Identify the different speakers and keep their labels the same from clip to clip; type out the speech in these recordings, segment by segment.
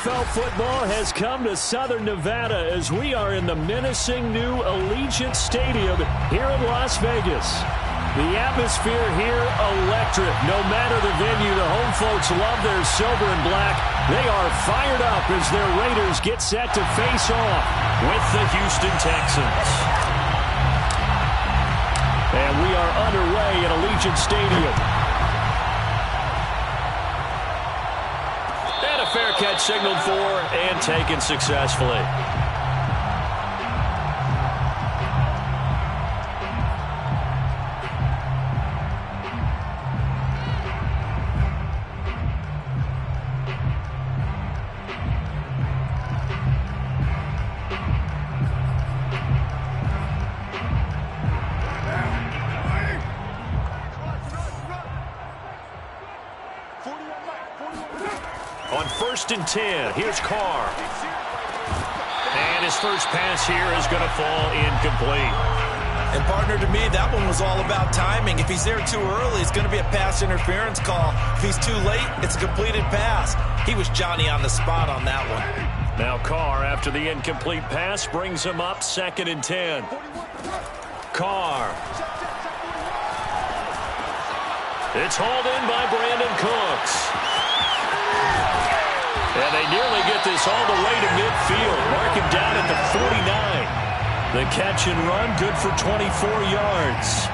Speaker 1: NFL football has come to Southern Nevada as we are in the menacing new Allegiant Stadium here in Las Vegas. The atmosphere here electric. No matter the venue, the home folks love their silver and black. They are fired up as their Raiders get set to face off with the Houston Texans. And we are underway at Allegiant Stadium. And a fair catch signaled for and taken successfully. On 1st and 10, here's Carr. And his first pass here is going to fall incomplete.
Speaker 2: And partner, to me, that one was all about timing. If he's there too early, it's going to be a pass interference call. If he's too late, it's a completed pass. He was Johnny on the spot on that one.
Speaker 1: Now Carr, after the incomplete pass, brings him up 2nd and 10. Carr. It's hauled in by Brandon Cooks. And they nearly get this all the way to midfield. Mark him down at the 49. The catch and run, good for 24 yards.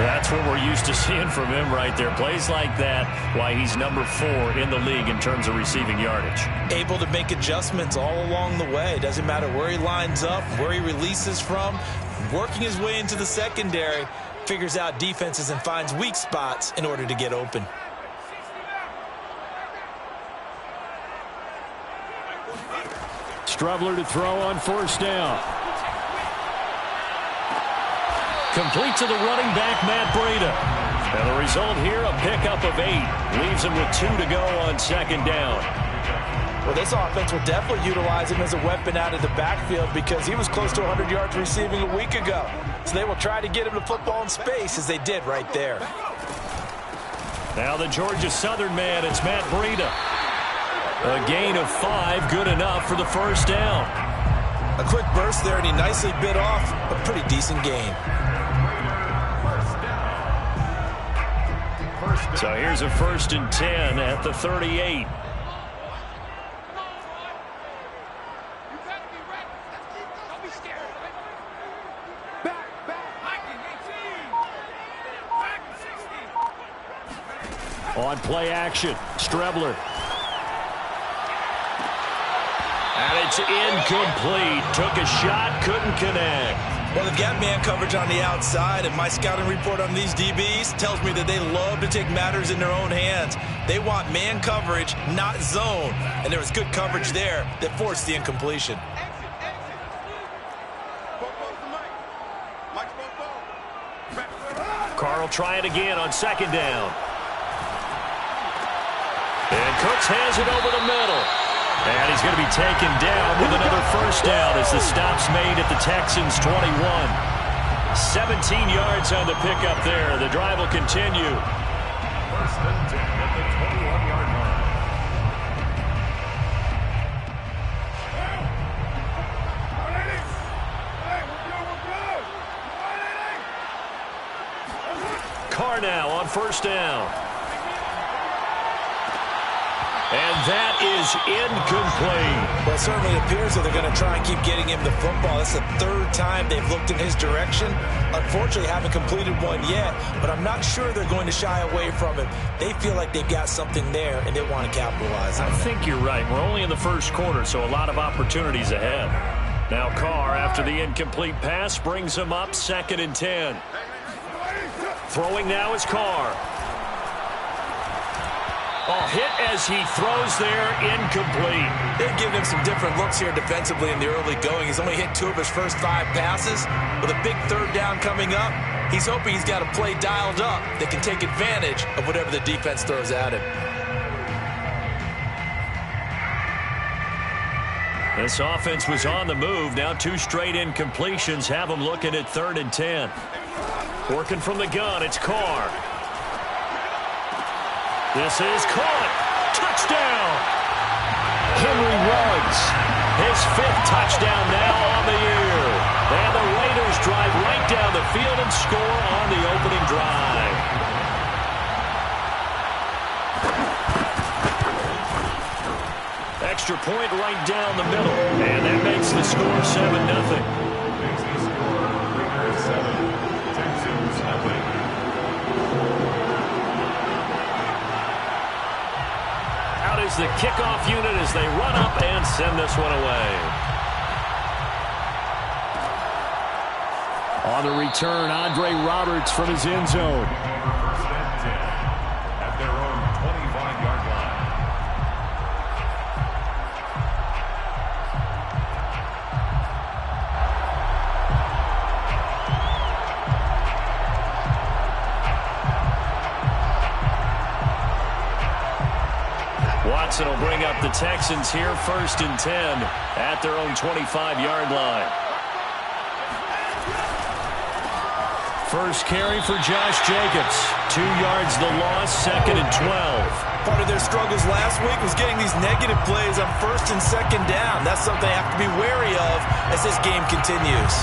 Speaker 1: That's what we're used to seeing from him right there. Plays like that, why he's number 4 in the league in terms of receiving yardage.
Speaker 2: Able to make adjustments all along the way. Doesn't matter where he lines up, where he releases from. Working his way into the secondary, figures out defenses and finds weak spots in order to get open.
Speaker 1: Strubler to throw on 1st down. Complete to the running back, Matt Breida. And the result here, a pickup of 8. Leaves him with 2 to go on 2nd down.
Speaker 2: Well, this offense will definitely utilize him as a weapon out of the backfield because he was close to 100 yards receiving a week ago. So they will try to get him the football in space as they did right there.
Speaker 1: Now the Georgia Southern man, it's Matt Breida. A gain of 5, good enough for the 1st down.
Speaker 2: A quick burst there, and he nicely bit off a pretty decent gain.
Speaker 1: So here's a 1st and 10 at the 38. On play action, Strebler. And it's incomplete. Took a shot, couldn't connect.
Speaker 2: Well, they've got man coverage on the outside, and my scouting report on these DBs tells me that they love to take matters in their own hands. They want man coverage, not zone. And there was good coverage there that forced the incompletion.
Speaker 1: Carr will try it again on 2nd down. And Cooks has it over the middle. And he's going to be taken down with another 1st down as the stop's made at the Texans' 21. 17 yards on the pickup there. The drive will continue. 1st and 10 at the 21-yard line. Carr now on 1st down. And that is incomplete.
Speaker 2: Well, it certainly appears that they're going to try and keep getting him the football. That's the 3rd time they've looked in his direction. Unfortunately, haven't completed one yet, but I'm not sure they're going to shy away from him. They feel like they've got something there, and they want to capitalize on it.
Speaker 1: I think you're right. We're only in the 1st quarter, so a lot of opportunities ahead. Now Carr, after the incomplete pass, brings him up 2nd and 10. Throwing now is Carr. Oh, hit as he throws there, incomplete.
Speaker 2: They've given him some different looks here defensively in the early going. He's only hit 2 of his first 5 passes. With a big 3rd down coming up, he's hoping he's got a play dialed up that can take advantage of whatever the defense throws at him.
Speaker 1: This offense was on the move. Now 2 straight incompletions have them looking at 3rd and 10. Working from the gun, it's Carr. This is caught. Touchdown. Henry Ruggs, his 5th touchdown now on the year. And the Raiders drive right down the field and score on the opening drive. Extra point right down the middle. And that makes the score 7-0. Is the kickoff unit as they run up and send this one away. On the return, Andre Roberts from his end zone.
Speaker 3: At their own 25-yard line.
Speaker 1: Watson will bring up the Texans here, 1st and 10 at their own 25-yard line. First carry for Josh Jacobs. 2 yards the loss, 2nd and 12.
Speaker 2: Part of their struggles last week was getting these negative plays on 1st and 2nd down. That's something they have to be wary of as this game continues.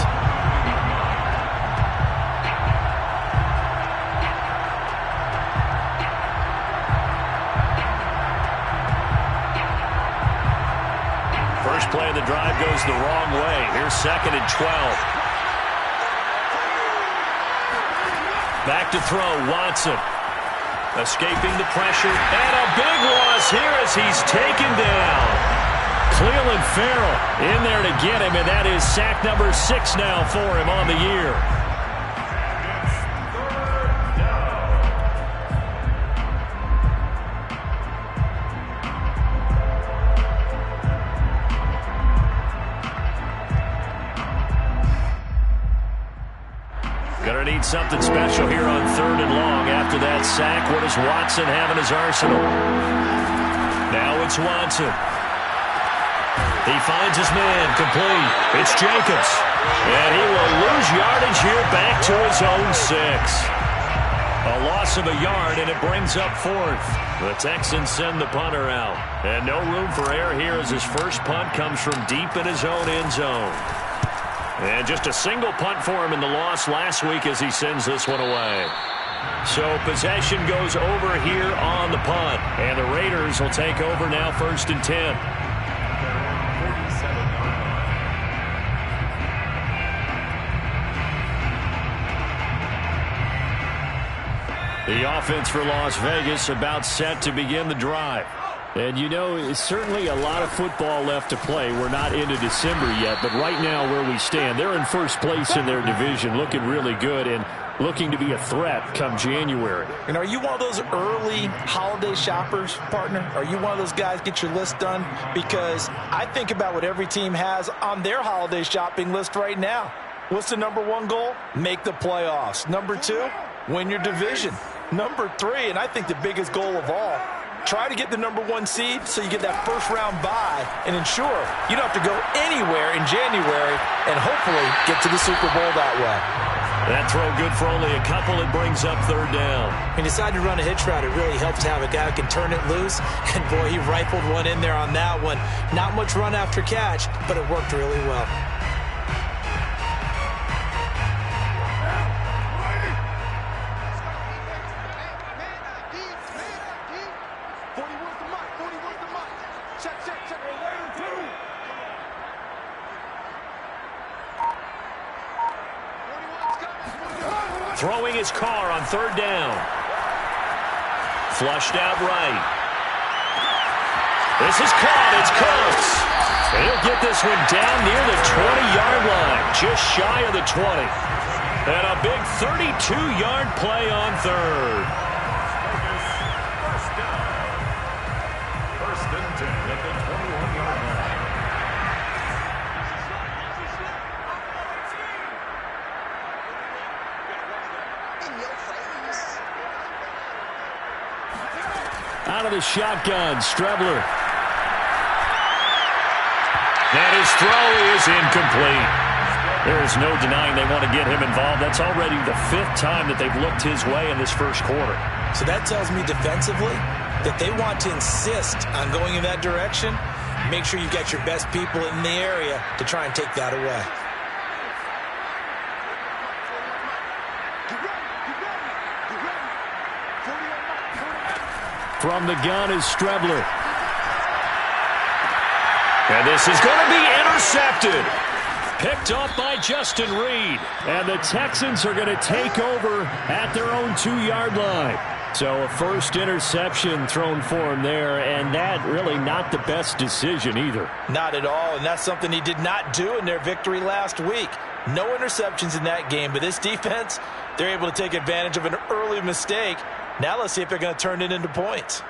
Speaker 1: Play of the drive goes the wrong way. Here's 2nd and 12. Back to throw, Watson. Escaping the pressure. And a big loss here as he's taken down. Cleveland Farrell in there to get him, and that is sack number 6 now for him on the year. Gonna need something special here on 3rd and long. After that sack, what does Watson have in his arsenal? Now it's Watson. He finds his man, complete. It's Jacobs. And he will lose yardage here back to his own 6. A loss of a yard, and it brings up 4th. The Texans send the punter out. And no room for error here as his first punt comes from deep in his own end zone. And just a single punt for him in the loss last week as he sends this one away. So possession goes over here on the punt. And the Raiders will take over now, 1st and 10. The offense for Las Vegas about set to begin the drive. And, you know, it's certainly a lot of football left to play. We're not into December yet, but right now where we stand, they're in 1st place in their division, looking really good and looking to be a threat come January.
Speaker 2: And are you one of those early holiday shoppers, partner? Are you one of those guys get your list done? Because I think about what every team has on their holiday shopping list right now. What's the number 1 goal? Make the playoffs. Number 2, win your division. Number 3, and I think the biggest goal of all, try to get the number 1 seed so you get that first-round bye and ensure you don't have to go anywhere in January and hopefully get to the Super Bowl that way.
Speaker 1: That throw good for only a couple. It brings up 3rd down.
Speaker 2: He decided to run a hitch route. It really helps to have a guy who can turn it loose. And, boy, he rifled one in there on that one. Not much run after catch, but it worked really well.
Speaker 1: Throwing his car on 3rd down. Flushed out right. This is caught. It's Cooks. And he'll get this one down near the 20-yard line. Just shy of the 20. And a big 32-yard play on 3rd.
Speaker 3: First down. 1st and 10 at the 21-yard line.
Speaker 1: Out of the shotgun, Strebler. And his throw is incomplete. There is no denying they want to get him involved. That's already the 5th time that they've looked his way in this first quarter.
Speaker 2: So that tells me defensively that they want to insist on going in that direction. make sure you've got your best people in the area to try and take that away.
Speaker 1: From the gun is Strebler. And this is going to be intercepted. Picked up by Justin Reed. And the Texans are going to take over at their own 2-yard line. So a first interception thrown for him there, and that really not the best decision either.
Speaker 2: Not at all, and that's something he did not do in their victory last week. No interceptions in that game, but this defense, they're able to take advantage of an early mistake. Now let's see if they're going to turn it into points.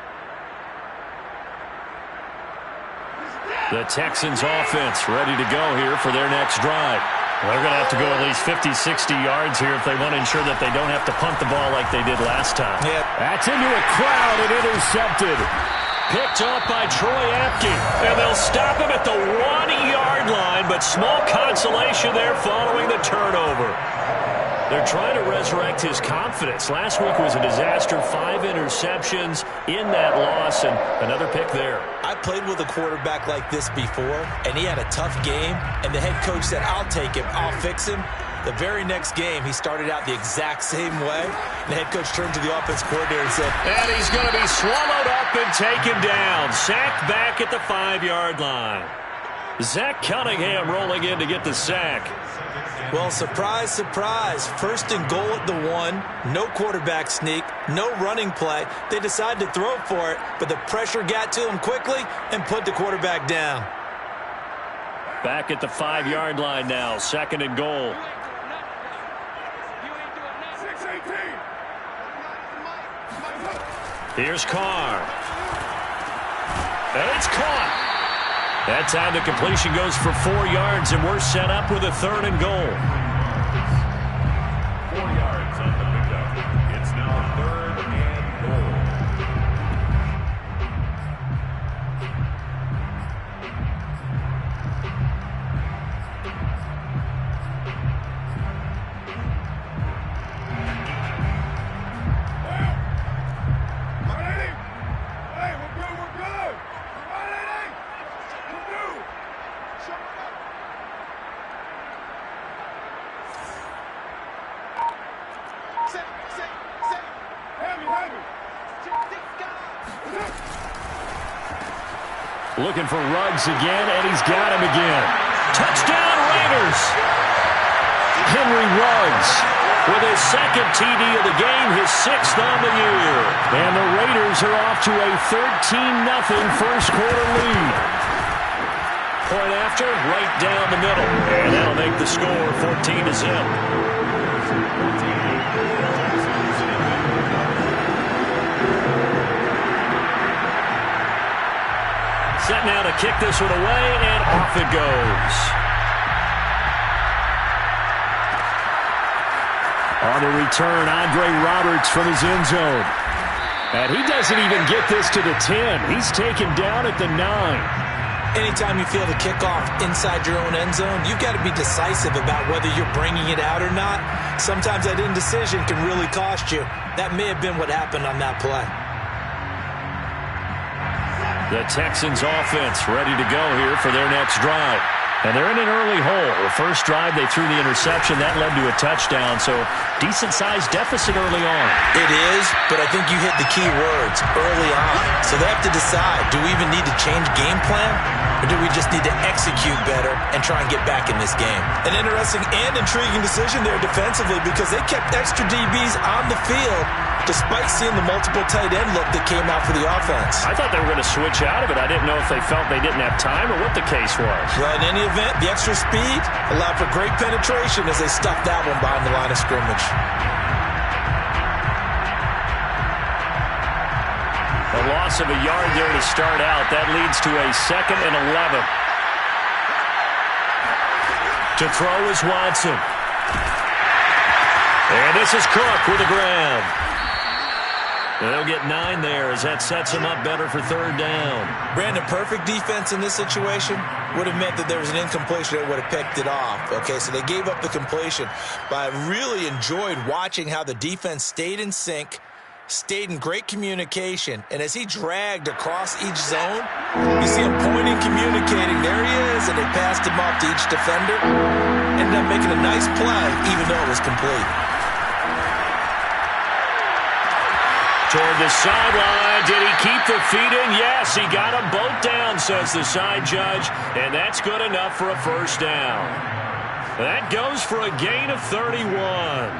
Speaker 1: The Texans offense ready to go here for their next drive. They're going to have to go at least 50, 60 yards here if they want to ensure that they don't have to punt the ball like they did last time.
Speaker 2: Yeah.
Speaker 1: That's into a crowd and intercepted. Picked up by Troy Apke. And they'll stop him at the 1-yard line, but small consolation there following the turnover. They're trying to resurrect his confidence. Last week was a disaster. 5 interceptions in that loss, and another pick there.
Speaker 2: I played with a quarterback like this before, and he had a tough game, and the head coach said, I'll take him, I'll fix him. The very next game, he started out the exact same way. The head coach turned to the offense coordinator and said,
Speaker 1: and he's going to be swallowed up and taken down. Sacked back at the 5-yard line. Zach Cunningham rolling in to get the sack.
Speaker 2: Well, surprise, surprise. First and goal at the 1. No quarterback sneak. No running play. They decided to throw for it, but the pressure got to him quickly and put the quarterback down.
Speaker 1: Back at the 5-yard line now. Second and goal. Here's Carr. And it's caught. That time the completion goes for 4 yards, and we're set up with a 3rd and goal.
Speaker 3: 4 yards on the pickup. It's now 3rd and goal.
Speaker 1: Looking for Ruggs again, and he's got him again. Touchdown, Raiders! Henry Ruggs with his 2nd TD of the game, his 6th on the year. And the Raiders are off to a 13-0 first-quarter lead. Point after, right down the middle. And that'll make the score 14-0. Set now to kick this one away, and off it goes. On the return, Andre Roberts from his end zone. And he doesn't even get this to the 10. He's taken down at the 9.
Speaker 2: Anytime you feel the kickoff inside your own end zone, you've got to be decisive about whether you're bringing it out or not. Sometimes that indecision can really cost you. That may have been what happened on that play.
Speaker 1: The Texans offense ready to go here for their next drive. And they're in an early hole. The first drive, they threw the interception. That led to a touchdown, so decent-sized deficit early on.
Speaker 2: It is, but I think you hit the key words, early on. So they have to decide, do we even need to change game plan, or do we just need to execute better and try and get back in this game? An interesting and intriguing decision there defensively because they kept extra DBs on the field despite seeing the multiple tight end look that came out for the offense.
Speaker 1: I thought they were going to switch out of it. I didn't know if they felt they didn't have time or what the case was.
Speaker 2: Well, in any event, the extra speed allowed for great penetration as they stuffed that one behind the line of scrimmage.
Speaker 1: A loss of a yard there to start out. That leads to a 2nd and 11. To throw is Watson. And this is Cook with the grab. They'll get 9 there as that sets them up better for 3rd down.
Speaker 2: Brandon, perfect defense in this situation would have meant that there was an incompletion that would have picked it off. Okay, so they gave up the completion. But I really enjoyed watching how the defense stayed in sync, stayed in great communication, and as he dragged across each zone, you see him pointing, communicating. There he is, and they passed him off to each defender. Ended up making a nice play, even though it was complete.
Speaker 1: Toward the sideline. Did he keep the feet in? Yes, he got them both down, says the side judge, and that's good enough for a first down. That goes for a gain of 31.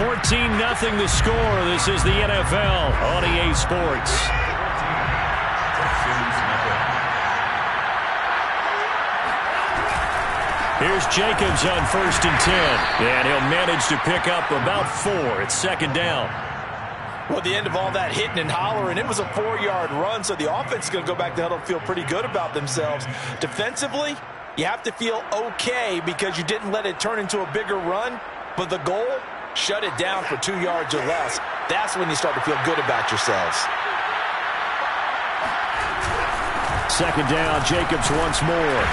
Speaker 1: 14-0 the score. This is the NFL on EA Sports. Here's Jacobs on 1st and 10. And he'll manage to pick up about 4. It's second down.
Speaker 2: Well, at the end of all that hitting and hollering, it was a 4-yard run, so the offense is going to go back to huddle and feel pretty good about themselves. Defensively, you have to feel okay because you didn't let it turn into a bigger run, but the goal, shut it down for 2 yards or less. That's when you start to feel good about yourselves.
Speaker 1: Second down, Jacobs once more.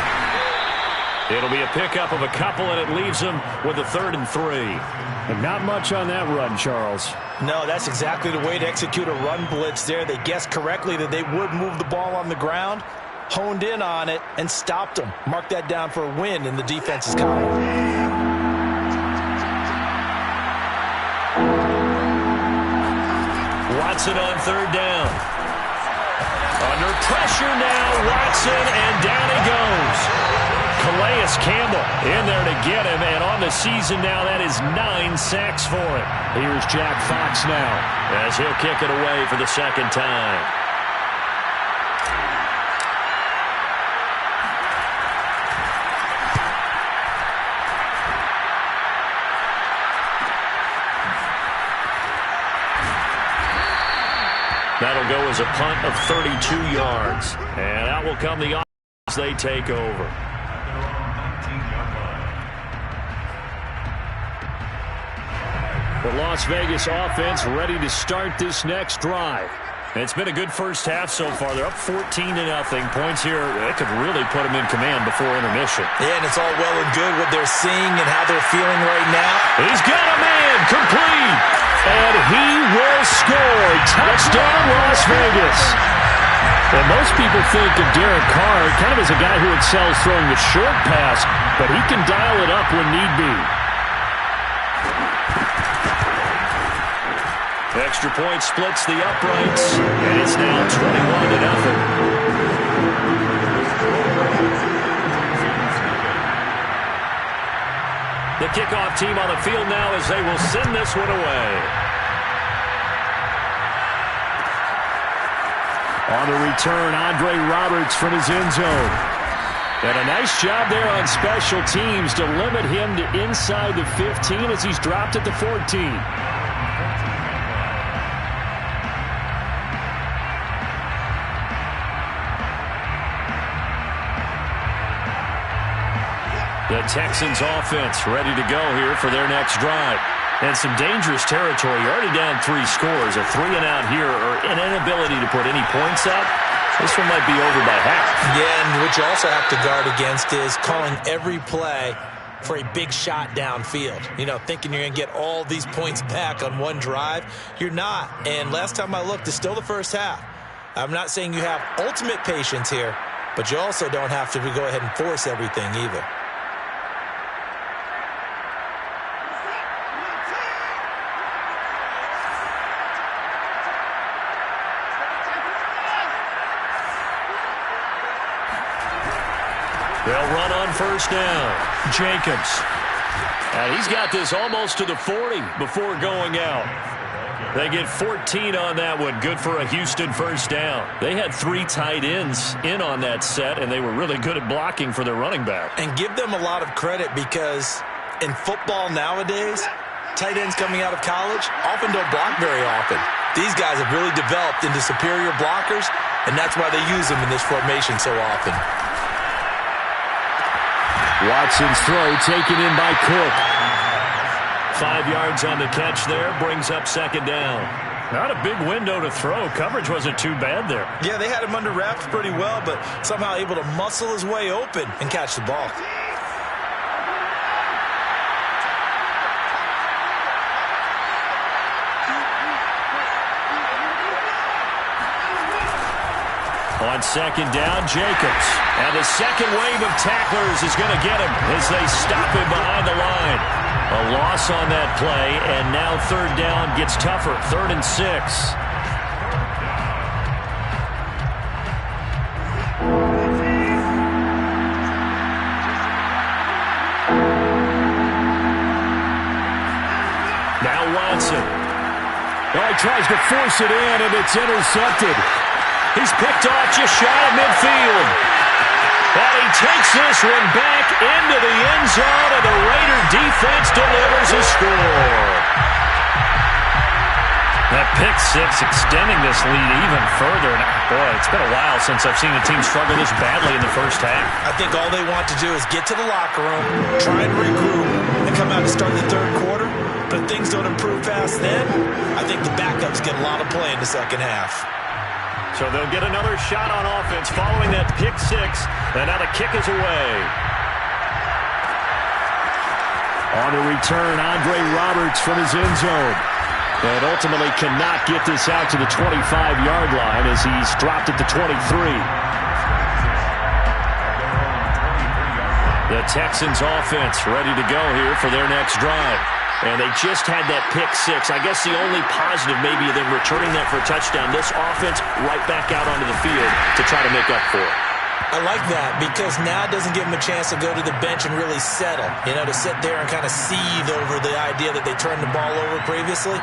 Speaker 1: It'll be a pickup of a couple, and it leaves them with a 3rd and 3. And not much on that run, Charles.
Speaker 2: No, that's exactly the way to execute a run blitz there. They guessed correctly that they would move the ball on the ground, honed in on it, and stopped them. Mark that down for a win in the defense's column.
Speaker 1: Watson on 3rd down. Under pressure now, Watson, and down he goes. Calais Campbell in there to get him, and on the season now, that is 9 sacks for him. Here's Jack Fox now, as he'll kick it away for the second time. That'll go as a punt of 32 yards, and out will come the offense as they take over. The Las Vegas offense ready to start this next drive. It's been a good first half so far. They're up 14-0. Points here, it could really put them in command before intermission.
Speaker 2: Yeah, and it's all well and good what they're seeing and how they're feeling right now.
Speaker 1: He's got a man, complete, and he will score. Touchdown, Las Vegas. Well, most people think of Derek Carr kind of as a guy who excels throwing the short pass, but he can dial it up when need be. Extra point splits the uprights, and it's now 21-0. The kickoff team on the field now as they will send this one away. On the return, Andre Roberts from his end zone. And a nice job there on special teams to limit him to inside the 15 as he's dropped at the 14. The Texans offense ready to go here for their next drive. And some dangerous territory. You're already down 3 scores. A 3-and-out here or an inability to put any points up. This one might be over by half.
Speaker 2: Yeah, and what you also have to guard against is calling every play for a big shot downfield. You know, thinking you're going to get all these points back on one drive. You're not. And last time I looked, it's still the first half. I'm not saying you have ultimate patience here, but you also don't have to go ahead and force everything either.
Speaker 1: They'll run on first down. Jacobs. And he's got this almost to the 40 before going out. They get 14 on that one. Good for a Houston first down. They had 3 tight ends in on that set, and they were really good at blocking for their running back.
Speaker 2: And give them a lot of credit because in football nowadays, tight ends coming out of college often don't block very often. These guys have really developed into superior blockers, and that's why they use them in this formation so often.
Speaker 1: Watson's throw taken in by Cook. 5 yards on the catch there, brings up second down. Not a big window to throw. Coverage wasn't too bad there.
Speaker 2: Yeah, they had him under wraps pretty well, but somehow able to muscle his way open and catch the ball.
Speaker 1: On second down, Jacobs. And the second wave of tacklers is going to get him as they stop him behind the line. A loss on that play, and now third down gets tougher. 3rd and 6. Now Watson. Oh, he tries to force it in, and it's intercepted. He's picked off just shy of midfield. And he takes this one back into the end zone, and the Raider defense delivers a score. That pick six extending this lead even further. And boy, it's been a while since I've seen a team struggle this badly in the first half.
Speaker 2: I think all they want to do is get to the locker room, try and regroup, and come out to start the third quarter. But if things don't improve fast then, I think the backups get a lot of play in the second half.
Speaker 1: So they'll get another shot on offense following that pick six. And now the kick is away. On the return, Andre Roberts from his end zone. And ultimately cannot get this out to the 25-yard line as he's dropped at the 23. The Texans offense ready to go here for their next drive. And they just had that pick six. I guess the only positive maybe of them returning that for a touchdown. This offense right back out onto the field to try to make up for it.
Speaker 2: I like that because now it doesn't give them a chance to go to the bench and really settle. You know, to sit there and kind of seethe over the idea that they turned the ball over previously.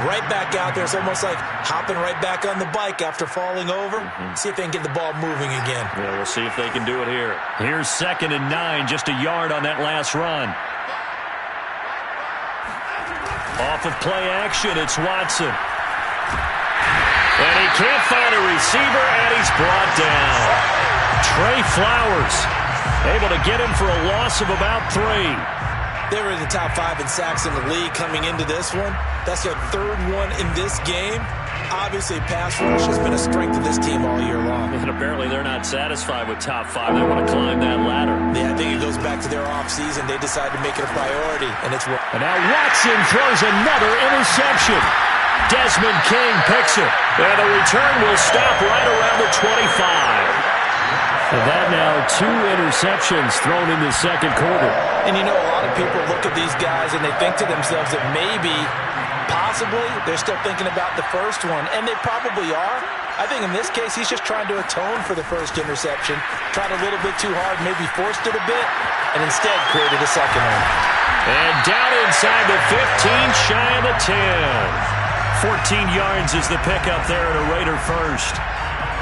Speaker 2: Right back out there. It's almost like hopping right back on the bike after falling over. See if they can get the ball moving again.
Speaker 1: Yeah, we'll see if they can do it here. Here's 2nd and 9, just a yard on that last run. Off of play action, it's Watson. And he can't find a receiver, and he's brought down. Trey Flowers able to get him for a loss of about 3.
Speaker 2: They were in the top 5 in sacks in the league coming into this one. That's their 3rd one in this game. Obviously, pass rush has been a strength of this team all year long.
Speaker 1: And apparently they're not satisfied with top 5. They want to climb that ladder.
Speaker 2: Yeah, I think it goes back to their offseason. They decided to make it a priority, and it's...
Speaker 1: And now Watson throws another interception. Desmond King picks it. And the return will stop right around the 25. And that now 2 interceptions thrown in the second quarter.
Speaker 2: And you know, a lot of people look at these guys and they think to themselves that maybe, possibly, they're still thinking about the first one. And they probably are. I think in this case, he's just trying to atone for the first interception. Tried a little bit too hard, maybe forced it a bit, and instead created a second one.
Speaker 1: And down inside the 15, shy of the 10. 14 yards is the pickup there at a Raider first.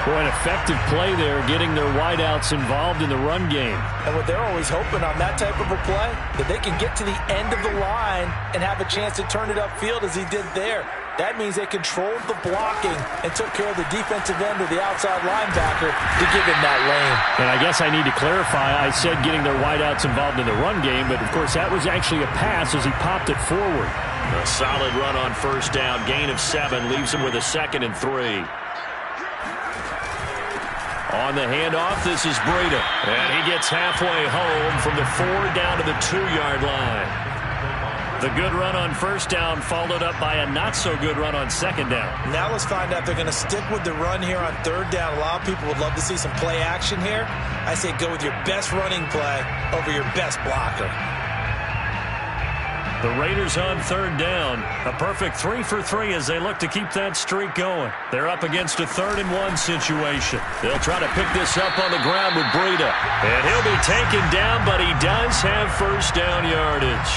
Speaker 1: Boy, an effective play there, getting their wideouts involved in the run game.
Speaker 2: And what they're always hoping on that type of a play, that they can get to the end of the line and have a chance to turn it upfield as he did there. That means they controlled the blocking and took care of the defensive end of the outside linebacker to give him that lane.
Speaker 1: And I guess I need to clarify, I said getting their wideouts involved in the run game, but of course that was actually a pass as he popped it forward. A solid run on first down, gain of 7, leaves him with a 2nd and 3. On the handoff, this is Breida. And he gets halfway home from the 4 down to the 2-yard line. The good run on first down followed up by a not-so-good run on second down.
Speaker 2: Now let's find out if they're going to stick with the run here on third down. A lot of people would love to see some play action here. I say go with your best running play over your best blocker.
Speaker 1: The Raiders on third down. A perfect 3 for 3 as they look to keep that streak going. They're up against a 3rd and 1 situation. They'll try to pick this up on the ground with Breida. And he'll be taken down, but he does have first down yardage.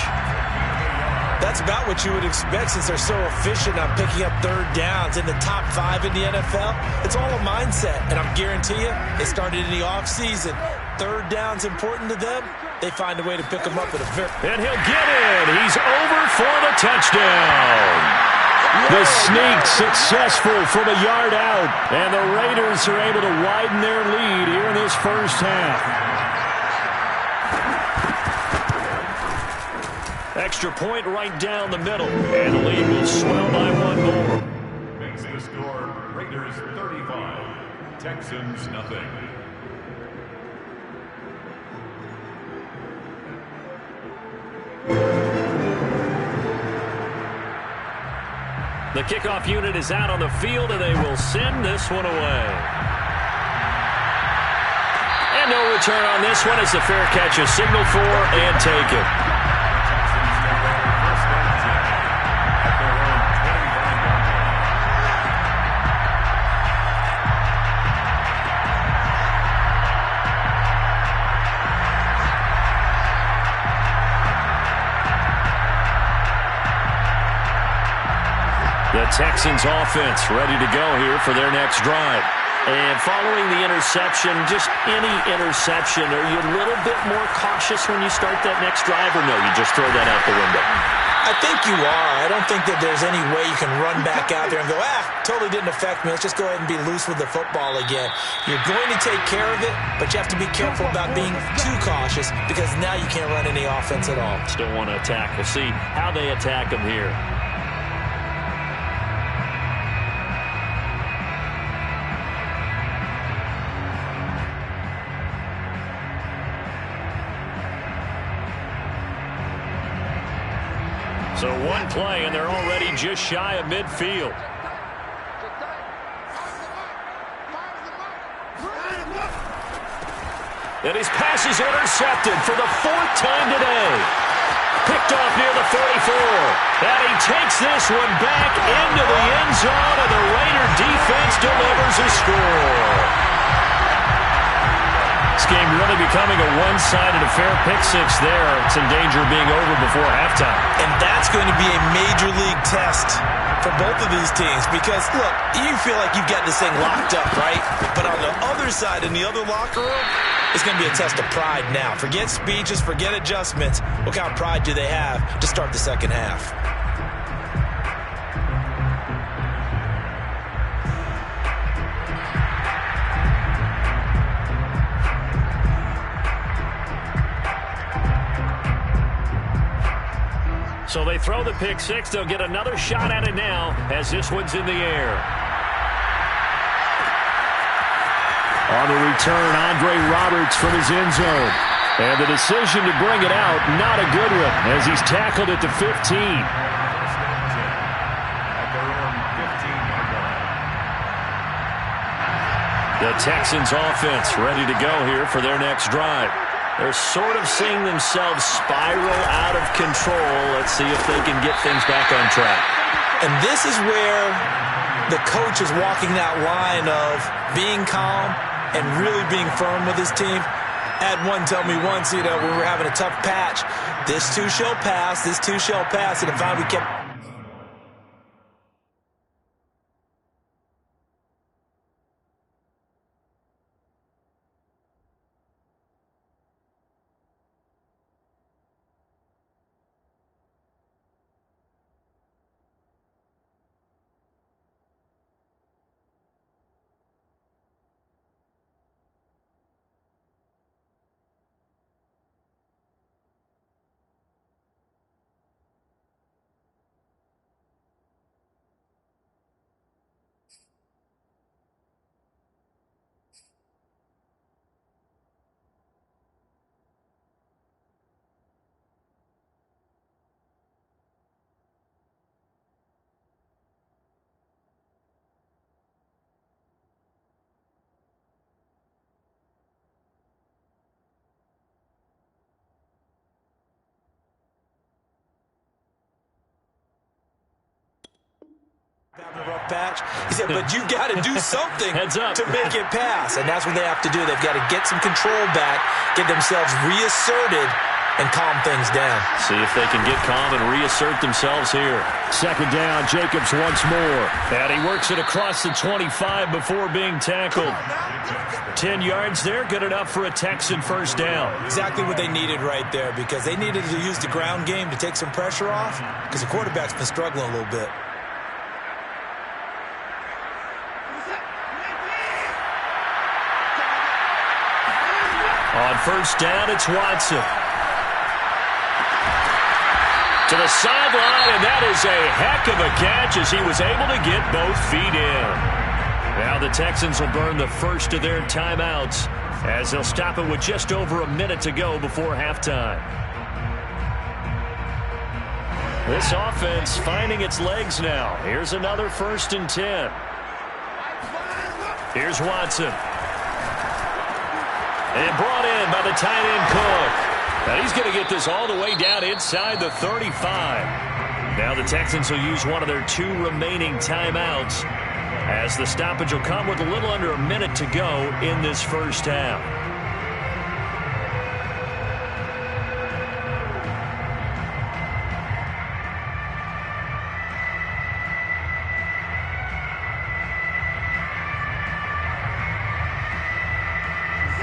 Speaker 2: That's about what you would expect since they're so efficient on picking up third downs in the top 5 in the NFL. It's all a mindset, and I'm guarantee you, it started in the offseason. Third down's important to them. They find a way to pick them up at a very...
Speaker 1: And he'll get it. He's over for the touchdown. The sneak successful from a yard out. And the Raiders are able to widen their lead here in this first half. Extra point right down the middle. And the lead will swell by 1 more.
Speaker 3: Makes the score Raiders 35, Texans nothing.
Speaker 1: The kickoff unit is out on the field, and they will send this one away. no return on this one as the fair catch is signaled for and taken. The Texans offense ready to go here for their next drive. And following the interception, just any interception, are you a little bit more cautious when you start that next drive, or no, you just throw that out the window?
Speaker 2: I think you are. I don't think that there's any way you can run back out there and go, totally didn't affect me. Let's just go ahead and be loose with the football again. You're going to take care of it, but you have to be careful about being too cautious because now you can't run any offense at all.
Speaker 1: Still want to attack. We'll see how they attack them here. So one play, and they're already just shy of midfield. And his pass is intercepted for the 4th time today. Picked off near the 44. And he takes this one back into the end zone, and the Raider defense delivers a score. This game really becoming a one-sided affair. Pick six there. It's in danger of being over before halftime.
Speaker 2: And that's going to be a major league test for both of these teams because, look, you feel like you've got this thing locked up, right? But on the other side, in the other locker room, it's going to be a test of pride now. Forget speeches, forget adjustments. What kind of pride do they have to start the second half?
Speaker 1: So they throw the pick six. They'll get another shot at it now as this one's in the air. On the return, Andre Roberts from his end zone. And the decision to bring it out, not a good one, as he's tackled at the 15. The Texans offense ready to go here for their next drive. They're sort of seeing themselves spiral out of control. Let's see if they can get things back on track.
Speaker 2: And this is where the coach is walking that line of being calm and really being firm with his team. Had one tell me once, when we were having a tough patch, this too shall pass, this too shall pass. And if we kept... having a rough patch. He said, but you got to do something to make it pass. And that's what they have to do. They've got to get some control back, get themselves reasserted, and calm things down.
Speaker 1: See if they can get calm and reassert themselves here. Second down, Jacobs once more. And he works it across the 25 before being tackled. 10 yards there, good enough for a Texan first down.
Speaker 2: Exactly what they needed right there because they needed to use the ground game to take some pressure off because the quarterback's been struggling a little bit.
Speaker 1: On first down, it's Watson. To the sideline, and that is a heck of a catch as he was able to get both feet in. Now the Texans will burn the first of their timeouts as they'll stop it with just over a minute to go before halftime. This offense finding its legs now. Here's another 1st and 10. Here's Watson. And brought in by the tight end Cook. And he's going to get this all the way down inside the 35. Now the Texans will use one of their 2 remaining timeouts, as the stoppage will come with a little under a minute to go in this first half.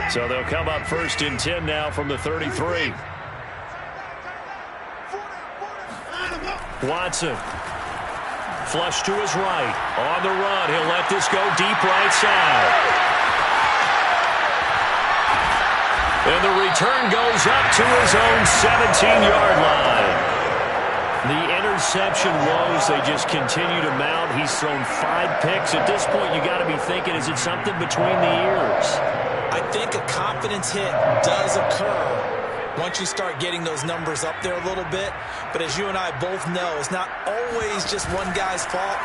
Speaker 1: So they'll come up 1st and 10 now from the 33. Watson. Flush to his right. On the run. He'll let this go deep right side. And the return goes up to his own 17-yard line. The interception woes, they just continue to mount. He's thrown 5 picks. At this point, you got to be thinking, is it something between the ears?
Speaker 2: I think a confidence hit does occur once you start getting those numbers up there a little bit. But as you and I both know, it's not always just one guy's fault.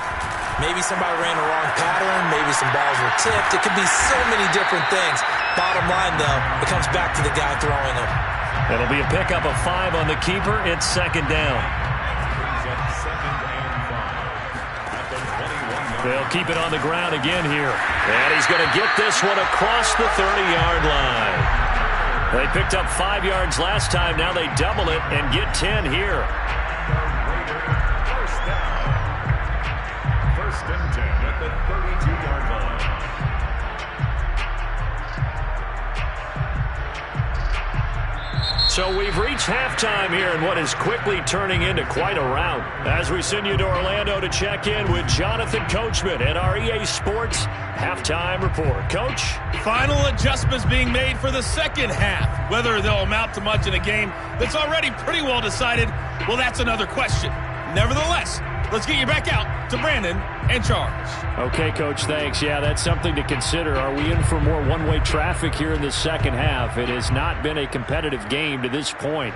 Speaker 2: Maybe somebody ran a wrong pattern. Maybe some balls were tipped. It could be so many different things. Bottom line, though, it comes back to the guy throwing them.
Speaker 1: It'll be a pickup of 5 on the keeper. It's 2nd down. They'll keep it on the ground again here. And he's going to get this one across the 30-yard line. They picked up 5 yards last time. Now they double it and get 10 here.
Speaker 3: First down. 1st and 10 at the 32-yard line.
Speaker 1: So we've reached halftime here in what is quickly turning into quite a rout. As we send you to Orlando to check in with Jonathan Coachman at our EA Sports Halftime Report. Coach?
Speaker 4: Final adjustments being made for the second half. Whether they'll amount to much in a game that's already pretty well decided, well, that's another question. Nevertheless, let's get you back out to Brandon and Charles.
Speaker 1: Okay, Coach, thanks. Yeah, that's something to consider. Are we in for more one-way traffic here in the second half? It has not been a competitive game to this point.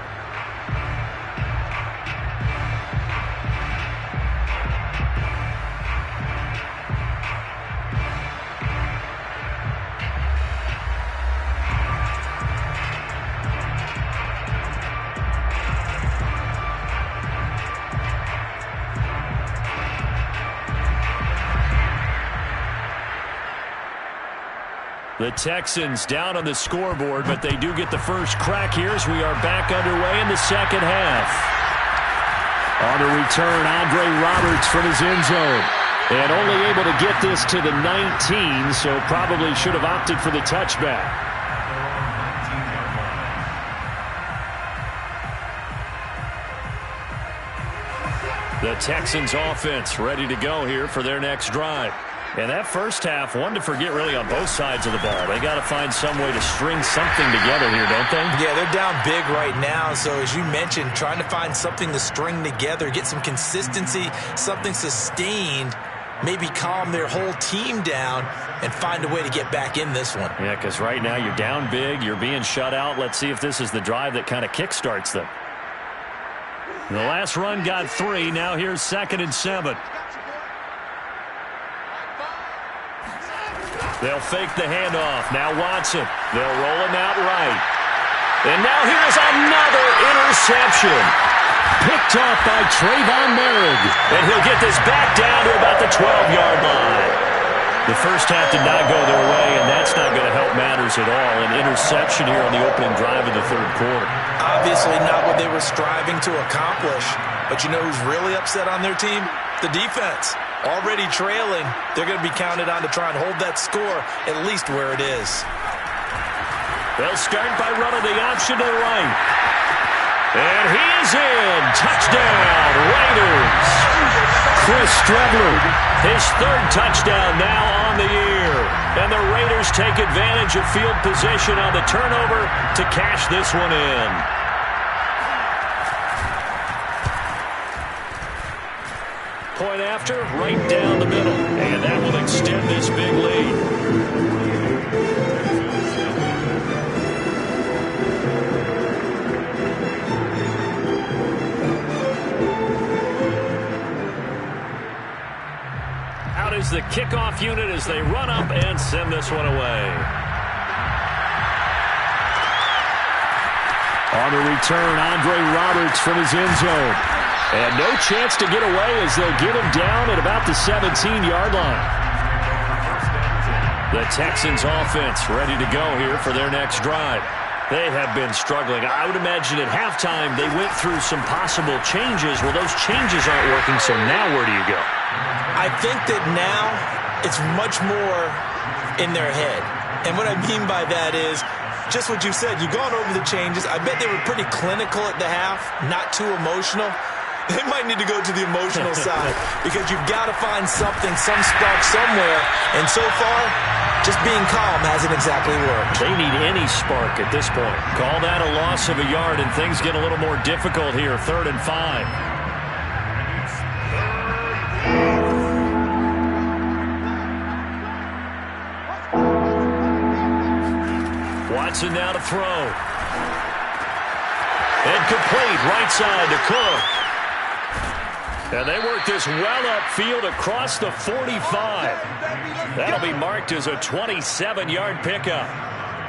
Speaker 1: The Texans down on the scoreboard, but they do get the first crack here as we are back underway in the second half. On the return, Andre Roberts from his end zone. And only able to get this to the 19, so probably should have opted for the touchback. The Texans offense ready to go here for their next drive. And that first half, one to forget really on both sides of the ball. They got to find some way to string something together here, don't they?
Speaker 2: Yeah, they're down big right now. So as you mentioned, trying to find something to string together, get some consistency, something sustained, maybe calm their whole team down and find a way to get back in this one.
Speaker 1: Yeah, because right now you're down big, you're being shut out. Let's see if this is the drive that kind of kickstarts them. The last run got 3. Now here's 2nd and 7. They'll fake the handoff. Now Watson. They'll roll him out right. And now here's another interception. Picked off by Trayvon Merrick. And he'll get this back down to about the 12-yard line. The first half did not go their way, and that's not going to help matters at all. An interception here on the opening drive of the third quarter.
Speaker 2: Obviously not what they were striving to accomplish. But you know who's really upset on their team? The defense. Already trailing, they're going to be counted on to try and hold that score at least where it is.
Speaker 1: They'll start by running the option to the right. And he is in. Touchdown, Raiders. Chris Streveler, his 3rd touchdown now on the year. And the Raiders take advantage of field position on the turnover to cash this one in. Point after, right down the middle. And that will extend this big lead. Out is the kickoff unit as they run up and send this one away. On the return, Andre Roberts from his end zone. And no chance to get away as they'll get him down at about the 17-yard line. The Texans offense ready to go here for their next drive. They have been struggling. I would imagine at halftime they went through some possible changes. Well, those changes aren't working, so now where do you go?
Speaker 2: I think that now it's much more in their head. And what I mean by that is just what you said. You've gone over the changes. I bet they were pretty clinical at the half, not too emotional. They might need to go to the emotional side because you've got to find something, some spark somewhere. And so far, just being calm hasn't exactly worked.
Speaker 1: They need any spark at this point. Call that a loss of a yard, and things get a little more difficult here. 3rd and 5. Watson now to throw. And complete right side to Cook. And they work this well upfield across the 45. That'll be marked as a 27-yard pickup.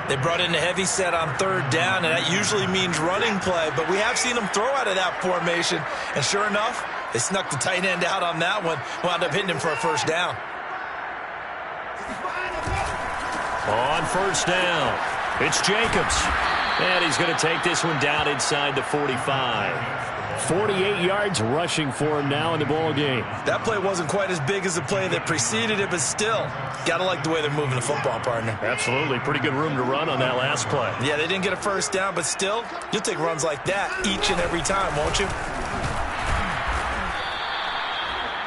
Speaker 2: They brought in a heavy set on 3rd down, and that usually means running play. But we have seen them throw out of that formation. And sure enough, they snuck the tight end out on that one. Wound up hitting him for a 1st down.
Speaker 1: On 1st down, it's Jacobs. And he's going to take this one down inside the 45. 48 yards rushing for him now in the ball game.
Speaker 2: That play wasn't quite as big as the play that preceded it, but still, got to like the way they're moving the football, partner.
Speaker 1: Absolutely. Pretty good room to run on that last play.
Speaker 2: Yeah, they didn't get a 1st down, but still, you'll take runs like that each and every time, won't you?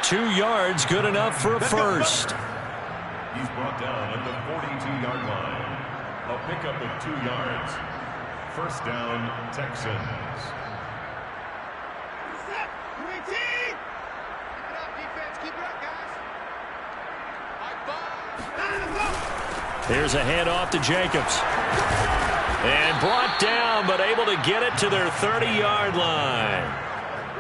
Speaker 1: 2 yards, good enough for a 1st.
Speaker 3: He's brought down at the 42-yard line. A pickup of 2 yards. 1st down, Texans.
Speaker 1: Here's a handoff to Jacobs. And brought down, but able to get it to their 30-yard line.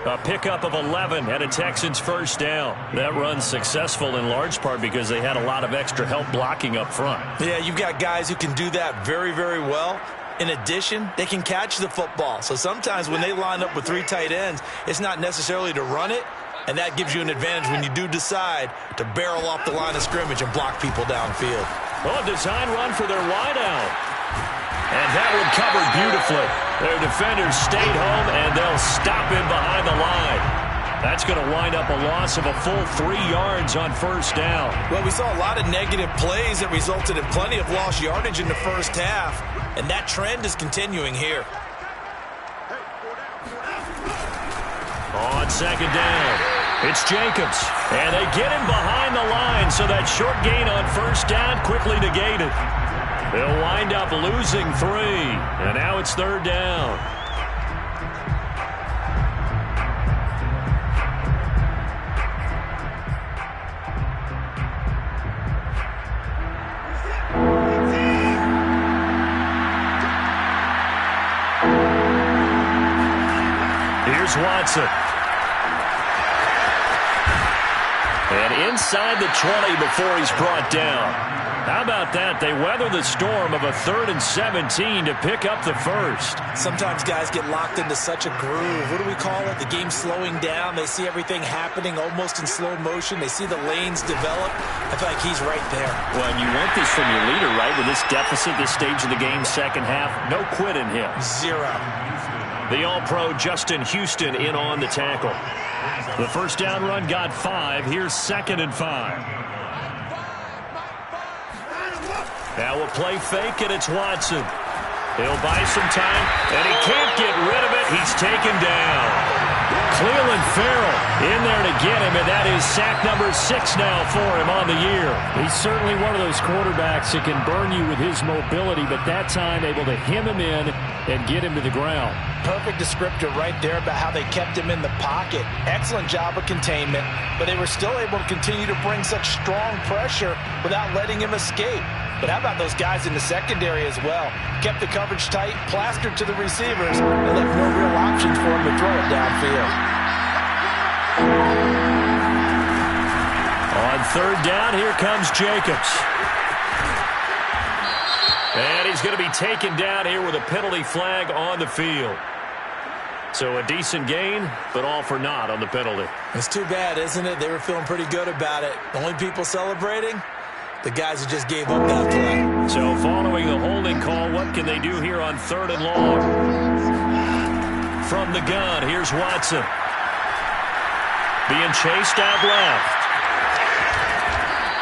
Speaker 1: A pickup of 11 and a Texans 1st down. That run's successful in large part because they had a lot of extra help blocking up front.
Speaker 2: Yeah, you've got guys who can do that very, very well. In addition, they can catch the football. So sometimes when they line up with 3 tight ends, it's not necessarily to run it, and that gives you an advantage when you do decide to barrel off the line of scrimmage and block people downfield.
Speaker 1: Oh, a design run for their wideout. And that one covered beautifully. Their defenders stayed home, and they'll stop him behind the line. That's going to wind up a loss of a full 3 yards on 1st down.
Speaker 2: Well, we saw a lot of negative plays that resulted in plenty of lost yardage in the 1st half, and that trend is continuing here.
Speaker 1: On 2nd down, it's Jacobs. And they get him behind the line, so that short gain on 1st down quickly negated. They'll wind up losing 3, and now it's 3rd down. Here's Watson. And inside the 20 before he's brought down. How about that? They weather the storm of a 3rd and 17 to pick up the 1st.
Speaker 2: Sometimes guys get locked into such a groove. What do we call it? The game's slowing down. They see everything happening almost in slow motion. They see the lanes develop. I feel like he's right there.
Speaker 1: Well, and you want this from your leader, right? With this deficit, this stage of the game, 2nd half, no quit in him.
Speaker 2: 0.
Speaker 1: The All-Pro Justin Houston in on the tackle. The 1st down run got 5. Here's 2nd and 5. Now a play fake, and it's Watson. He'll buy some time, and he can't get rid of it. He's taken down. Cleveland Farrell in there to get him, and that is sack number 6 now for him on the year. He's certainly one of those quarterbacks that can burn you with his mobility, but that time able to hem him in and get him to the ground.
Speaker 2: Perfect descriptor right there about how they kept him in the pocket. Excellent job of containment, but they were still able to continue to bring such strong pressure without letting him escape. But how about those guys in the secondary as well? Kept the coverage tight, plastered to the receivers, and left no real options for him to throw it downfield.
Speaker 1: On 3rd down, here comes Jacobs. And he's going to be taken down here with a penalty flag on the field. So a decent gain, but all for naught on the penalty.
Speaker 2: It's too bad, isn't it? They were feeling pretty good about it. The only people celebrating, the guys who just gave up that play.
Speaker 1: So following the holding call, what can they do here on 3rd and long? From the gun, here's Watson. Being chased out left.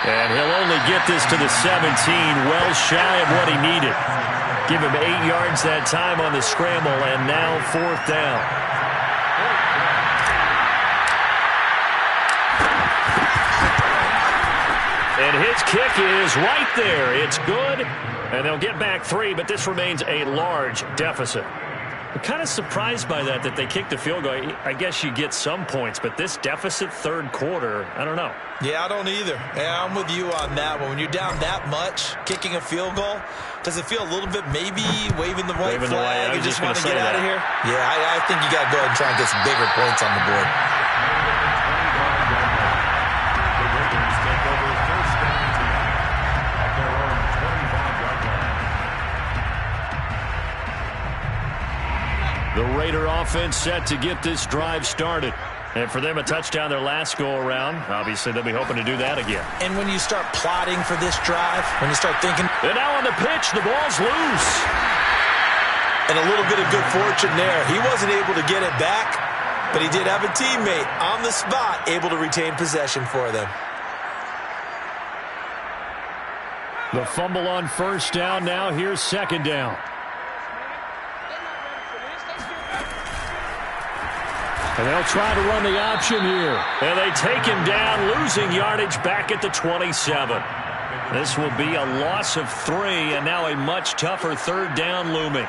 Speaker 1: And he'll only get this to the 17, well shy of what he needed. Give him 8 yards that time on the scramble, and now 4th down. And his kick is right there. It's good, and they'll get back 3, but this remains a large deficit. I'm kind of surprised by that they kicked the field goal. I guess you get some points, but this deficit 3rd quarter, I don't know.
Speaker 2: Yeah, I don't either. Yeah, I'm with you on that one. When you're down that much, kicking a field goal, does it feel a little bit maybe waving the white flag and just want to get out of here? Yeah, I think you got to go ahead and try and get some bigger points on the board.
Speaker 1: The Raider offense set to get this drive started. And for them, a touchdown their last go-around. Obviously, they'll be hoping to do that again.
Speaker 2: And when you start plotting for this drive, when you start thinking...
Speaker 1: And now on the pitch, the ball's loose.
Speaker 2: And a little bit of good fortune there. He wasn't able to get it back, but he did have a teammate on the spot able to retain possession for them.
Speaker 1: The fumble on 1st down. Now here's 2nd down. And they'll try to run the option here. And they take him down, losing yardage back at the 27. This will be a loss of 3, and now a much tougher 3rd down looming.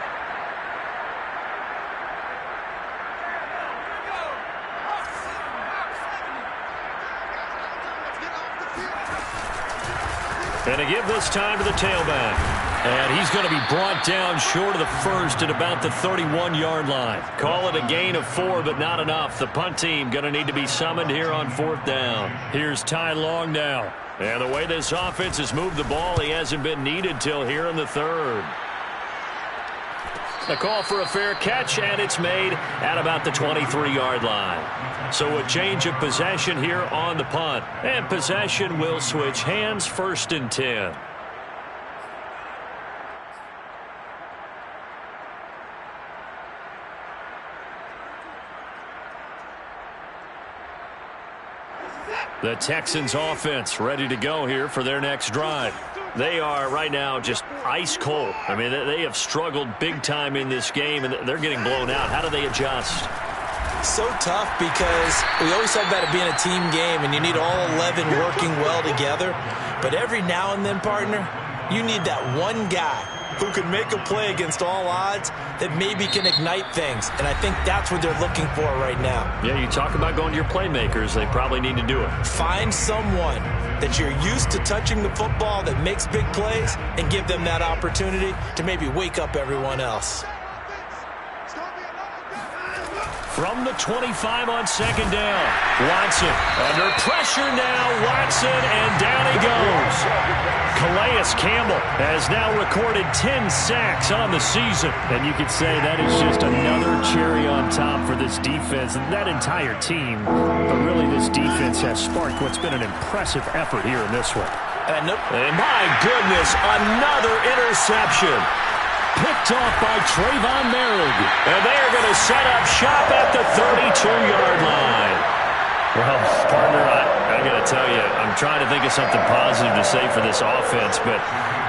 Speaker 1: And to give this time to the tailback. And he's going to be brought down short of the 1st at about the 31-yard line. Call it a gain of 4, but not enough. The punt team going to need to be summoned here on 4th down. Here's Ty Long now. And the way this offense has moved the ball, he hasn't been needed till here in the 3rd. A call for a fair catch, and it's made at about the 23-yard line. So a change of possession here on the punt. And possession will switch hands, 1st and 10. The Texans offense ready to go here for their next drive. They are right now just ice cold. I mean, they have struggled big time in this game, and they're getting blown out. How do they adjust?
Speaker 2: So tough because we always talk about it being a team game, and you need all 11 working well together. But every now and then, partner, you need that one guy who can make a play against all odds that maybe can ignite things. And I think that's what they're looking for right now.
Speaker 1: Yeah, you talk about going to your playmakers. They probably need to do it.
Speaker 2: Find someone that you're used to touching the football that makes big plays and give them that opportunity to maybe wake up everyone else.
Speaker 1: From the 25 on 2nd down. Watson under pressure now. Watson, and down he goes. Calais Campbell has now recorded 10 sacks on the season. And you could say that is just another cherry on top for this defense and that entire team. But really, this defense has sparked what's been an impressive effort here in this one.
Speaker 2: And
Speaker 1: my goodness, another interception. Picked off by Trayvon Merrick. And they are going to set up shop at the 32-yard line. Well, partner, I got to tell you, I'm trying to think of something positive to say for this offense, but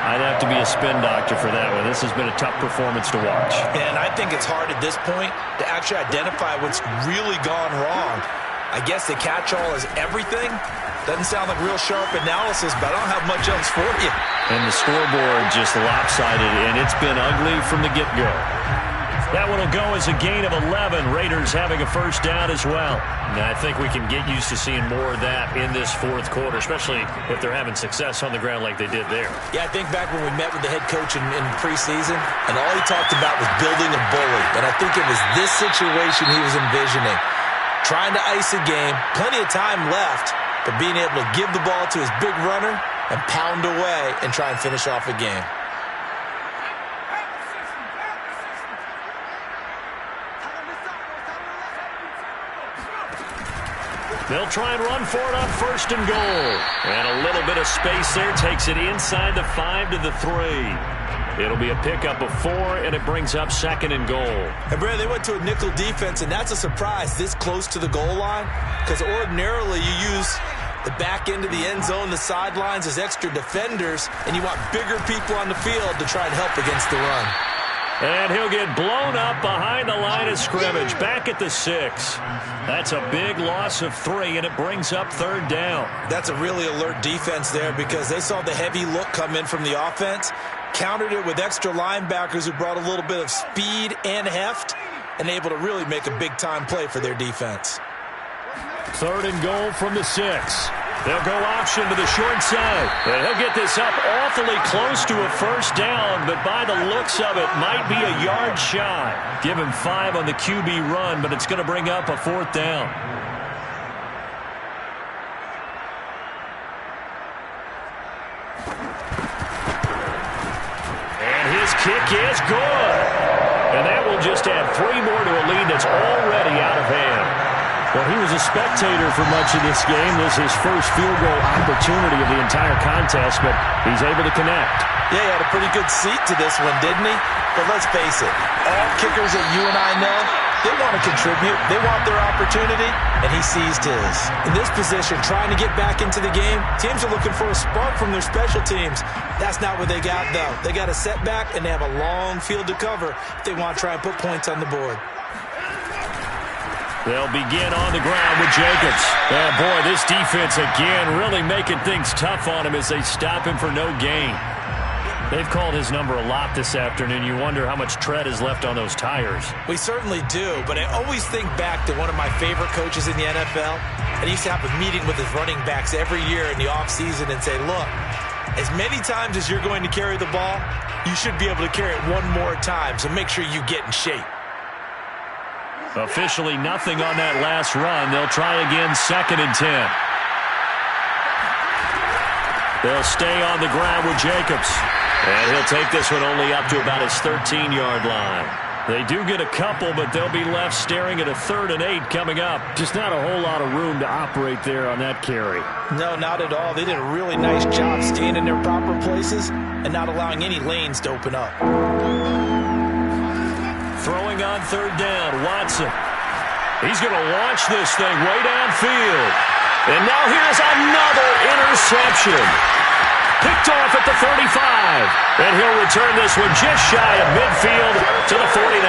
Speaker 1: I'd have to be a spin doctor for that one. This has been a tough performance to watch.
Speaker 2: And I think it's hard at this point to actually identify what's really gone wrong. I guess the catch-all is everything. Doesn't sound like real sharp analysis, but I don't have much else for you.
Speaker 1: And the scoreboard just lopsided, and it's been ugly from the get-go. That one will go as a gain of 11. Raiders having a 1st down as well. And I think we can get used to seeing more of that in this 4th quarter, especially if they're having success on the ground like they did there.
Speaker 2: Yeah, I think back when we met with the head coach in preseason, and all he talked about was building a bully. And I think it was this situation he was envisioning. Trying to ice a game, plenty of time left, but being able to give the ball to his big runner and pound away and try and finish off a game.
Speaker 1: They'll try and run for it on 1st and goal. And a little bit of space there takes it inside the 5 to the 3. It'll be a pickup of 4, and it brings up 2nd and goal.
Speaker 2: And, Brad, they went to a nickel defense, and that's a surprise this close to the goal line, because ordinarily you use the back end of the end zone, the sidelines as extra defenders, and you want bigger people on the field to try and help against the run.
Speaker 1: And he'll get blown up behind the line of scrimmage, back at the 6. That's a big loss of 3, and it brings up 3rd down.
Speaker 2: That's a really alert defense there because they saw the heavy look come in from the offense, countered it with extra linebackers who brought a little bit of speed and heft, and able to really make a big-time play for their defense.
Speaker 1: 3rd and goal from the 6. They'll go option to the short side. And he'll get this up awfully close to a 1st down, but by the looks of it, might be a yard shy. Give him 5 on the QB run, but it's going to bring up a 4th down. And his kick is good. And that will just add 3 more to a lead that's already out of hand. Well, he was a spectator for much of this game. This is his first field goal opportunity of the entire contest, but he's able to connect.
Speaker 2: Yeah, he had a pretty good seat to this one, didn't he? But let's face it, all kickers that you and I know, they want to contribute. They want their opportunity, and he seized his. In this position, trying to get back into the game, teams are looking for a spark from their special teams. That's not what they got, though. They got a setback, and they have a long field to cover if they want to try and put points on the board.
Speaker 1: They'll begin on the ground with Jacobs. And boy, this defense again really making things tough on him as they stop him for no gain. They've called his number a lot this afternoon. You wonder how much tread is left on those tires.
Speaker 2: We certainly do, but I always think back to one of my favorite coaches in the NFL. And he used to have a meeting with his running backs every year in the offseason and say, look, as many times as you're going to carry the ball, you should be able to carry it one more time, so make sure you get in shape.
Speaker 1: Officially nothing on that last run. They'll try again 2nd and 10. They'll stay on the ground with Jacobs. And he'll take this one only up to about his 13-yard line. They do get a couple, but they'll be left staring at a 3rd and 8 coming up. Just not a whole lot of room to operate there on that carry.
Speaker 2: No, not at all. They did a really nice job staying in their proper places and not allowing any lanes to open up.
Speaker 1: Throwing on 3rd down, Watson. He's going to launch this thing way downfield. And now here's another interception. Picked off at the 35. And he'll return this one just shy of midfield to the 49.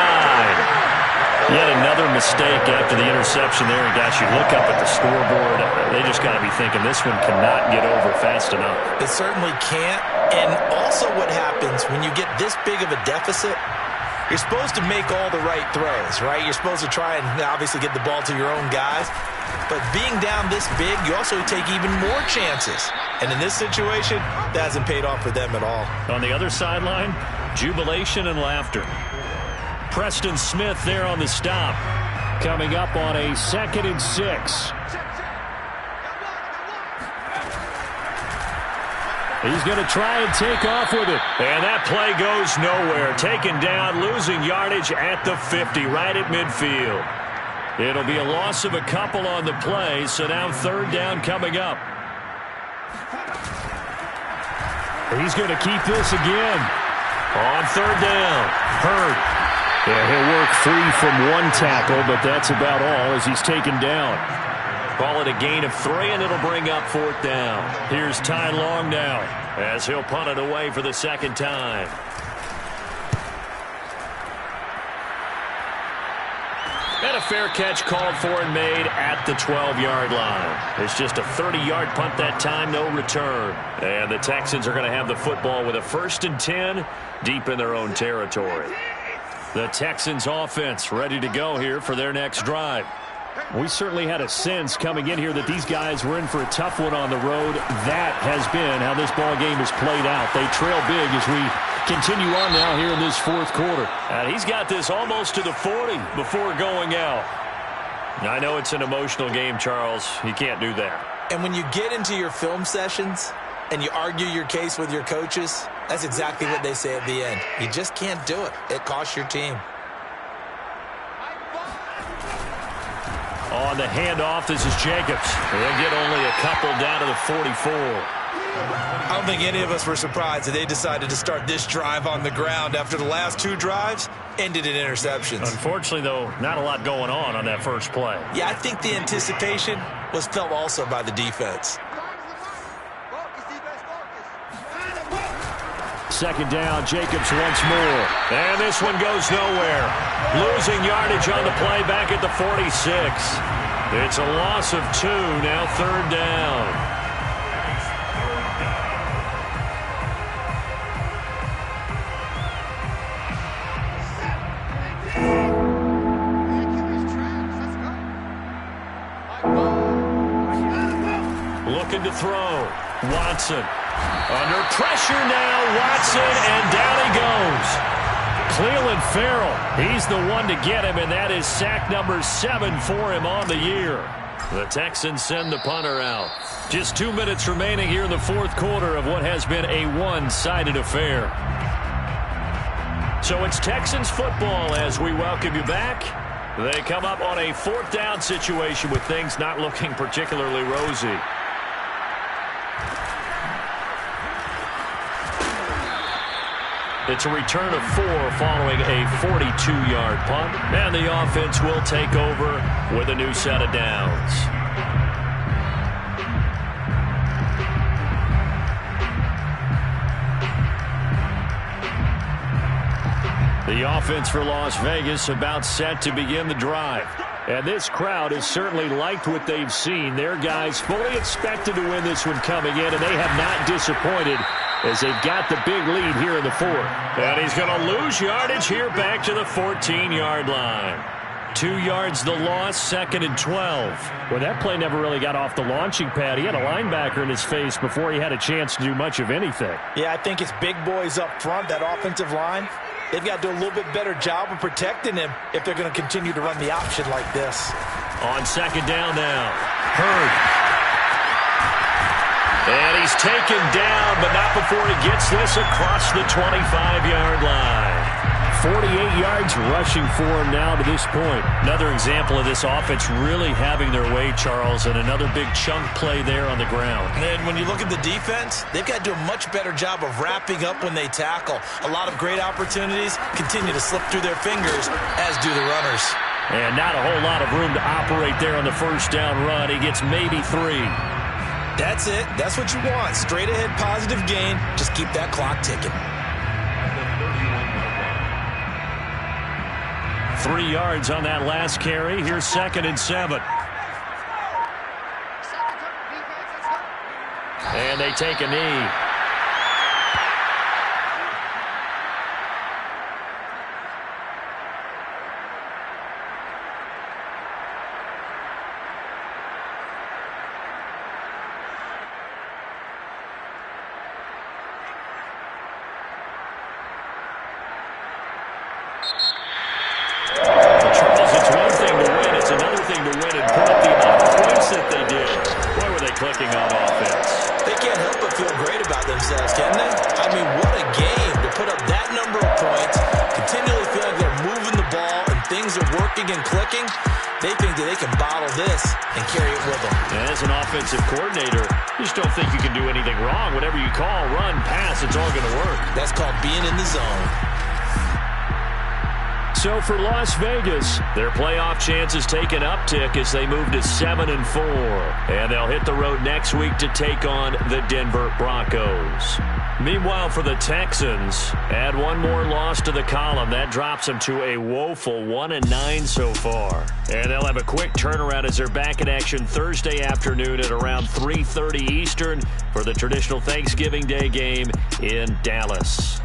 Speaker 1: Yet another mistake after the interception there. And gosh, you look up at the scoreboard, they just got to be thinking this one cannot get over fast enough.
Speaker 2: It certainly can't. And also what happens when you get this big of a deficit, you're supposed to make all the right throws, right? You're supposed to try and obviously get the ball to your own guys. But being down this big, you also take even more chances. And in this situation, that hasn't paid off for them at all.
Speaker 1: On the other sideline, jubilation and laughter. Preston Smith there on the stop. Coming up on a 2nd and 6. He's going to try and take off with it. And that play goes nowhere. Taken down, losing yardage at the 50, right at midfield. It'll be a loss of a couple on the play, so now 3rd down coming up. He's going to keep this again. On 3rd down, Hurd. Yeah, he'll work free from one tackle, but that's about all as he's taken down. Call it a gain of 3, and it'll bring up 4th down. Here's Ty Long now as he'll punt it away for the 2nd time. And a fair catch called for and made at the 12-yard line. It's just a 30-yard punt that time, no return. And the Texans are going to have the football with a 1st and 10 deep in their own territory. The Texans offense ready to go here for their next drive. We certainly had a sense coming in here that these guys were in for a tough one on the road. That has been how this ball game has played out. They trail big as we continue on now here in this 4th quarter. And he's got this almost to the 40 before going out. I know it's an emotional game, Charles. You can't do that.
Speaker 2: And when you get into your film sessions and you argue your case with your coaches, that's exactly what they say at the end. You just can't do it. It costs your team.
Speaker 1: On On the handoff, this is Jacobs. They'll get only a couple down to the 44.
Speaker 2: I don't think any of us were surprised that they decided to start this drive on the ground after the last 2 drives ended in interceptions.
Speaker 1: Unfortunately, though, not a lot going on that first play.
Speaker 2: Yeah, I think the anticipation was felt also by the defense.
Speaker 1: Second down, Jacobs once more. And this one goes nowhere. Losing yardage on the play back at the 46. It's a loss of 2, now third down. Looking to throw. Watson. Under pressure now, Watson, and down he goes. Cleveland Farrell, he's the one to get him, and that is sack number 7 for him on the year. The Texans send the punter out. Just 2 minutes remaining here in the fourth quarter of what has been a one-sided affair. So it's Texans football as we welcome you back. They come up on a fourth down situation with things not looking particularly rosy. It's a return of 4 following a 42-yard punt. And the offense will take over with a new set of downs. The offense for Las Vegas about set to begin the drive. And this crowd has certainly liked what they've seen. Their guys fully expected to win this one coming in, and they have not disappointed as they've got the big lead here in the fourth. And he's going to lose yardage here back to the 14-yard line. 2 yards the loss, 2nd and 12. Well, that play never really got off the launching pad. He had a linebacker in his face before he had a chance to do much of anything.
Speaker 2: Yeah, I think it's big boys up front, that offensive line. They've got to do a little bit better job of protecting him if they're going to continue to run the option like this.
Speaker 1: On second down now, Hurd. And he's taken down, but not before he gets this across the 25-yard line. 48 yards rushing for him now to this point. Another example of this offense really having their way, Charles, and another big chunk play there on the ground.
Speaker 2: And when you look at the defense, they've got to do a much better job of wrapping up when they tackle. A lot of great opportunities continue to slip through their fingers, as do the runners.
Speaker 1: And not a whole lot of room to operate there on the first down run. He gets maybe 3.
Speaker 2: That's it. That's what you want. Straight ahead positive gain. Just keep that clock ticking.
Speaker 1: 3 yards on that last carry. Here's 2nd and 7. And they take a knee. Clicking on offense.
Speaker 2: They can't help but feel great about themselves, can they? I mean, what a game to put up that number of points, continually feeling they're moving the ball and things are working and clicking. They think that they can bottle this and carry it with them.
Speaker 1: And as an offensive coordinator, you just don't think you can do anything wrong. Whatever you call, run, pass, it's all going to work.
Speaker 2: That's called being in the zone.
Speaker 1: So for Las Vegas, their playoff chances take an uptick as they move to 7-4. And they'll hit the road next week to take on the Denver Broncos. Meanwhile, for the Texans, add one more loss to the column. That drops them to a woeful 1-9 so far. And they'll have a quick turnaround as they're back in action Thursday afternoon at around 3:30 Eastern for the traditional Thanksgiving Day game in Dallas.